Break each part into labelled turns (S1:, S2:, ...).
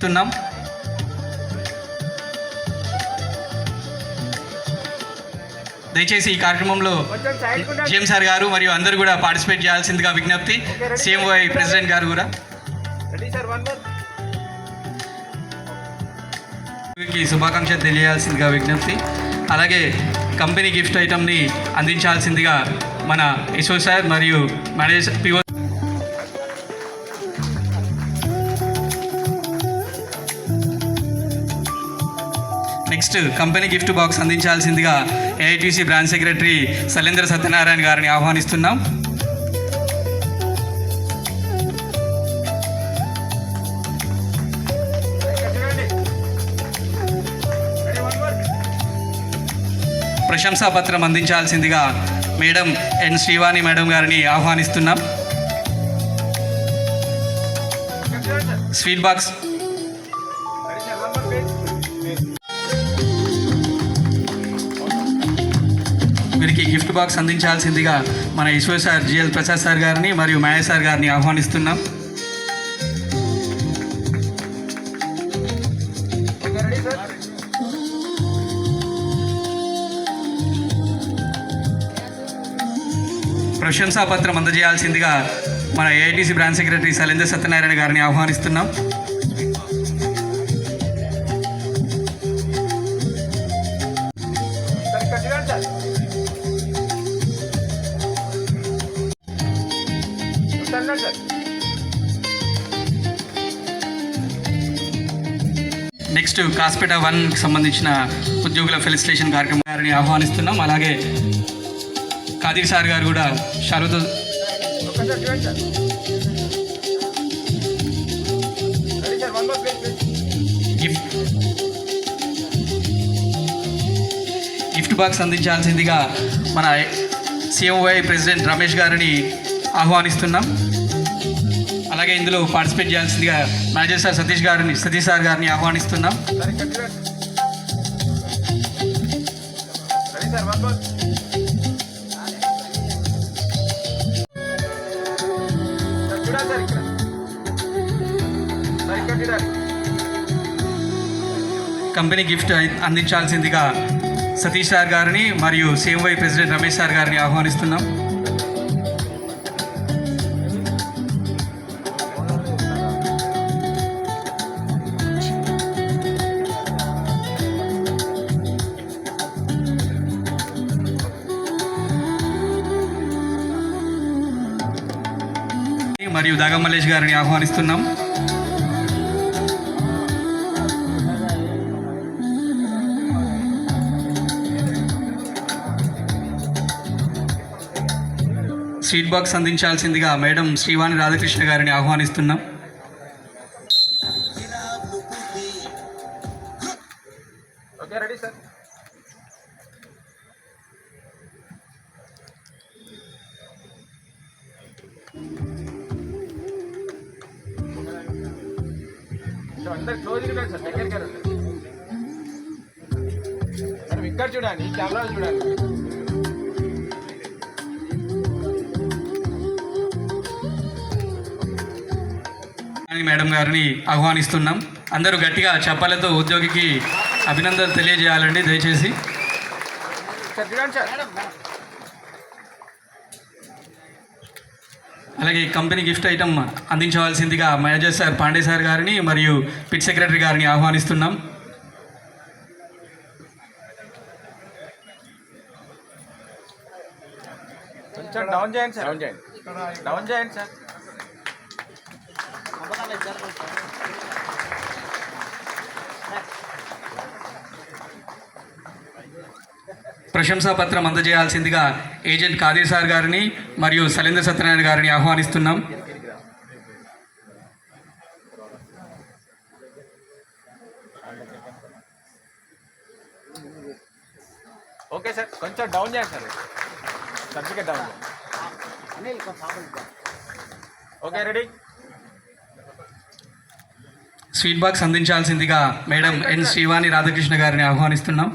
S1: తున్నాం. దయచేసి ఈ కార్యక్రమంలో జిఎం సార్ గారు మరియు అందరూ కూడా పార్టిసిపేట్ చేయాల్సిందిగా విజ్ఞప్తి. సిఎంఓఐ ప్రెసిడెంట్ గారు కూడా శుభాకాంక్షలు తెలియాల్సిందిగా విజ్ఞప్తి. అలాగే కంపెనీ గిఫ్ట్ ఐటమ్ని అందించాల్సిందిగా మన యశో సార్ మరియు manager PO. Next company gift box అందించాల్సిందిగా AITC branch secretary Shailendra Satyanarayana గారిని ఆహ్వానిస్తున్నాం. ప్రశంసా పత్రం అందించాల్సిందిగా మేడం ఎన్ శ్రీవాణి మేడం గారిని ఆహ్వానిస్తున్నాం. స్వీట్ బాక్స్ వీరికి గిఫ్ట్ బాక్స్ అందించాల్సిందిగా మన Eshwar sir GL Prasad sir గారిని మరియు మహేష్ సార్ గారిని ఆహ్వానిస్తున్నాం. ప్రశంసా పత్రం అందజేయాల్సిందిగా మన AITC branch secretary Shailendra Satyanarayana గారిని ఆహ్వానిస్తున్నాం. నెక్స్ట్ కాస్పేట 1కి సంబంధించిన ఉద్యోగుల ఫెలిసిటేషన్ కార్యక్రమం గారిని ఆహ్వానిస్తున్నాం. అలాగే ఖాదీర్ సార్ గారు కూడా షారుతో గిఫ్ట్ బాక్స్ అందించాల్సిందిగా మన సిఎంఓఐ ప్రెసిడెంట్ రమేష్ గారిని ఆహ్వానిస్తున్నాం. అలాగే ఇందులో పార్టిసిపేట్ చేయాల్సిందిగా మేనేజర్ సార్ సతీష్ సార్ గారిని ఆహ్వానిస్తున్నాం. కంపెనీ గిఫ్ట్ అందించాల్సిందిగా సతీష్ సార్ గారిని మరియు సిఎంఓఐ ప్రెసిడెంట్ రమేష్ సార్ గారిని ఆహ్వానిస్తున్నాం. మరియు దాగం మల్లేష్ గారిని ఆహ్వానిస్తున్నాం. స్వీట్ బాక్స్ అందించాల్సిందిగా మేడం శ్రీవాణి రాధాకృష్ణ గారిని ఆహ్వానిస్తున్నాం.
S2: Okay ready sir. అందరు క్లోజ్ చూడండి సార్, దగ్గరికి రండి సార్. ఇక్కడ చూడండి, కెమెరా చూడండి.
S1: మేడం గారిని ఆహ్వానిస్తున్నాం. అందరూ గట్టిగా చప్పాలతో ఉద్యోగికి అభినందనలు తెలియజేయాలండి దయచేసి. అలాగే కంపెనీ గిఫ్ట్ ఐటమ్ అందించవలసిందిగా మేనేజర్ సార్ పాండే సార్ గారిని మరియు పిట్ సెక్రటరీ గారిని ఆహ్వానిస్తున్నాం.
S2: కొంచెం డౌన్ చేయండి సార్, డౌన్ చేయండి సార్.
S1: ప్రశంసా పత్రం అందజేయాల్సిందిగా ఏజెంట్ ఖాదీర్ సార్ గారిని మరియు శైలేంద్ర సత్యనారాయణ గారిని ఆహ్వానిస్తున్నాం.
S2: ఓకే సార్, కొంచెం డౌన్ చేయండి sir, certificate down. Okay ready.
S1: Sweet box అందించాల్సిందిగా మేడం ఎన్ శ్రీవాణి రాధాకృష్ణ గారిని ఆహ్వానిస్తున్నాం.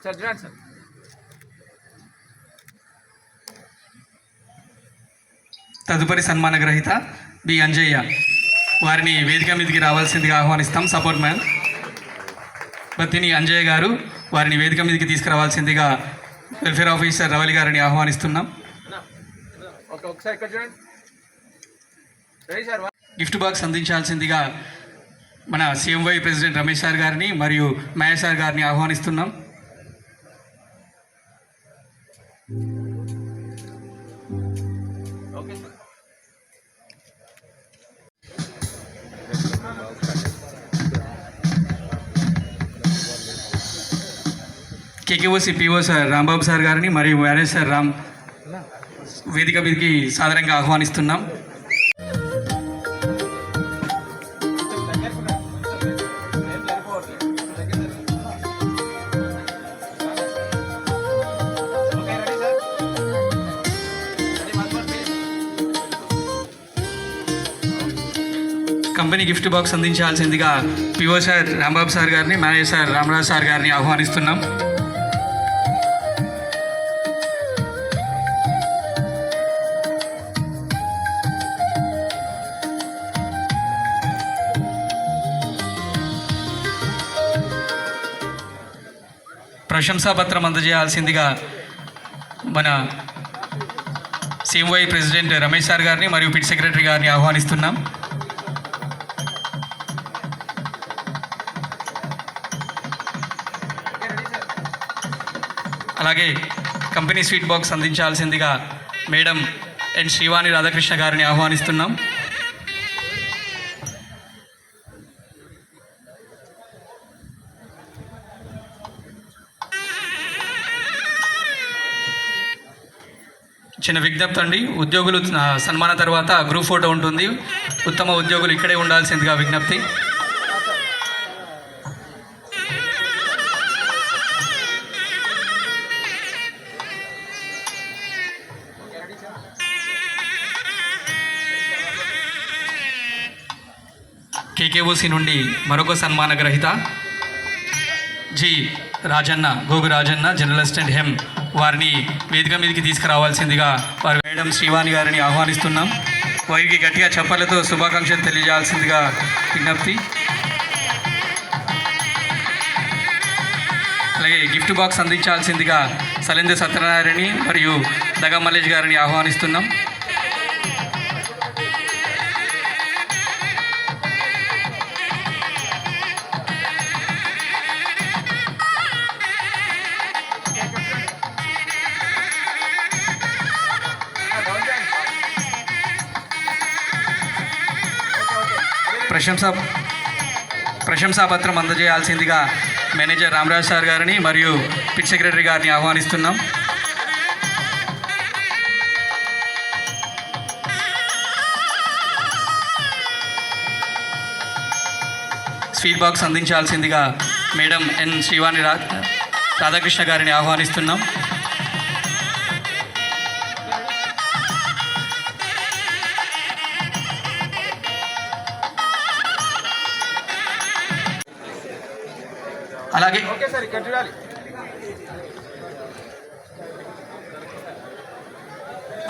S2: సార్ చూడండి సార్.
S1: తదుపరి సన్మాన గ్రహీత బి అంజయ్య వారిని వేదిక మీదకి రావాల్సిందిగా ఆహ్వానిస్తాం. సపోర్ట్ మ్యాన్ బత్తిని అంజయ్య గారు వారిని వేదిక మీదకి తీసుకురావాల్సిందిగా వెల్ఫేర్ ఆఫీసర్ రవలి గారిని ఆహ్వానిస్తున్నాం.
S2: ఓకే, ఒకసారి ఇక్కడ చూడండి. Ready sir.
S1: గిఫ్ట్ బాక్స్ అందించాల్సిందిగా మన CMY ప్రెసిడెంట్ రమేష్ సార్ గారిని మరియు మహేష్ సార్ గారిని ఆహ్వానిస్తున్నాం.
S2: Okay sir.
S1: KKOC PO sir Rambabu sir గారిని మరియు మేనేజ్ సార్ రామ్ వేదిక మీదకి సాదరంగా ఆహ్వానిస్తున్నాం. కంపెనీ గిఫ్ట్ బాక్స్ అందించాల్సిందిగా PO సార్ రాంబాబు సార్ గారిని మేనేజర్ సార్ రామరాజ్ సార్ గారిని ఆహ్వానిస్తున్నాం. ప్రశంసా పత్రం అందజేయాల్సిందిగా మన CMY ప్రెసిడెంట్ రమేష్ సార్ గారిని మరియు పిట్ సెక్రటరీ గారిని ఆహ్వానిస్తున్నాం. అలాగే కంపెనీ స్వీట్ బాక్స్ అందించాల్సిందిగా మేడం ఎన్ శ్రీవాణి రాధాకృష్ణ గారిని ఆహ్వానిస్తున్నాం. చిన్న విజ్ఞప్తి అండి, ఉద్యోగులు సన్మాన తర్వాత గ్రూప్ ఫోటో ఉంటుంది. ఉత్తమ ఉద్యోగులు ఇక్కడే ఉండాల్సిందిగా విజ్ఞప్తి. KKOC నుండి మరొక సన్మాన గ్రహీత జి రాజన్న గోగు రాజన్న జనరల్ అసిస్టెంట్ హెమ్ వారిని వేదిక మీదకి తీసుకురావాల్సిందిగా వారి మేడం శ్రీవాణి గారిని ఆహ్వానిస్తున్నాం. వారికి గట్టిగా చప్పలతో శుభాకాంక్షలు తెలియజేయాల్సిందిగా విజ్ఞప్తి. అలాగే గిఫ్ట్ బాక్స్ అందించాల్సిందిగా సలేంద్ర సత్యనారాయణ మరియు దగా మల్లేష్ గారిని ఆహ్వానిస్తున్నాం. ప్రశంసాపత్రం అందజేయాల్సిందిగా మేనేజర్ రామరాజ్ సార్ గారిని మరియు పిట్ సెక్రటరీ గారిని ఆహ్వానిస్తున్నాం. స్వీట్ బాక్స్ అందించాల్సిందిగా మేడం ఎన్ శ్రీవాణి రాధాకృష్ణ గారిని ఆహ్వానిస్తున్నాం. అలాగే
S2: ఓకే సార్, ఇక్కడ చూడాలి.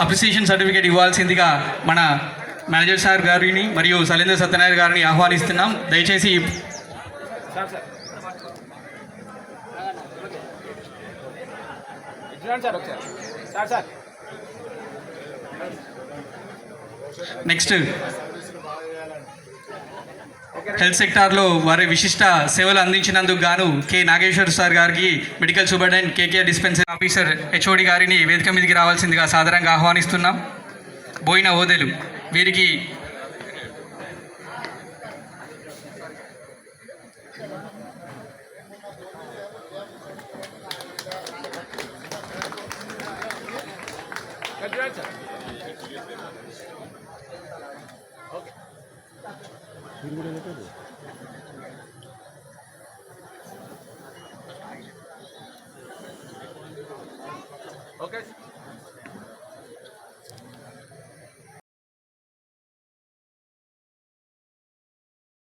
S1: అప్రిసియేషన్ సర్టిఫికేట్ ఇవ్వాల్సిందిగా మన మేనేజర్ సార్ గారిని మరియు సలేంద్ర సత్యనారాయణ గారిని ఆహ్వానిస్తున్నాం. దయచేసి
S2: సార్ సార్ చూడండి సార్ ఒకసారి. సార్ సార్
S1: నెక్స్ట్ హెల్త్ సెక్టార్లో వారి విశిష్ట సేవలు అందించినందుకు గాను కె నాగేశ్వర్ సార్ గారికి medical superintendent KK dispensary officer HOD గారిని వేదిక మీదకి రావాల్సిందిగా సాదరంగా ఆహ్వానిస్తున్నాం. బోయిన ఓదెలు వీరికి
S2: చూడండి సార్. ఓకే ఓకే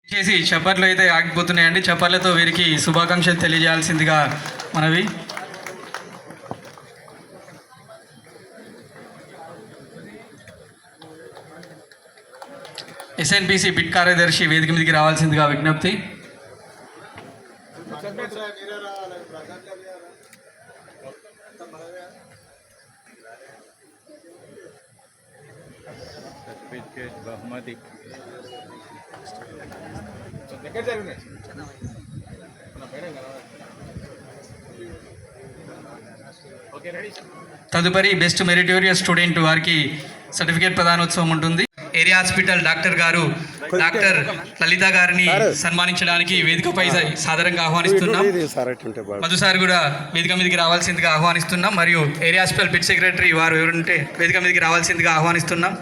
S1: చేసి చప్పట్లు అయితే ఆగిపోతున్నాయండి. చప్పట్లతో వీరికి శుభాకాంక్షలు తెలియజేయాల్సిందిగా మనవి. ఎస్ఎన్పిసి బిట్ కార్యదర్శి వేదిక మీదకి రావాల్సిందిగా విజ్ఞప్తి.
S2: సర్టిఫికేట్ బహుమతి దగ్గర జరిగినాయి. Okay ready.
S1: తదుపరి బెస్ట్ మెరిటోరియస్ స్టూడెంట్ వారికి సర్టిఫికేట్ ప్రదానోత్సవం ఉంటుంది. ఏరియా హాస్పిటల్ డాక్టర్ గారు డాక్టర్ లలిత గారిని సన్మానించడానికి వేదికపై సాదరంగా ఆహ్వానిస్తున్నాం. మధు సార్ కూడా వేదిక మీదకి రావాల్సిందిగా ఆహ్వానిస్తున్నాం. మరియు ఏరియా హాస్పిటల్ బిట్ సెక్రటరీ వారు ఎవరంటే వేదిక మీదకి రావాల్సిందిగా ఆహ్వానిస్తున్నాం.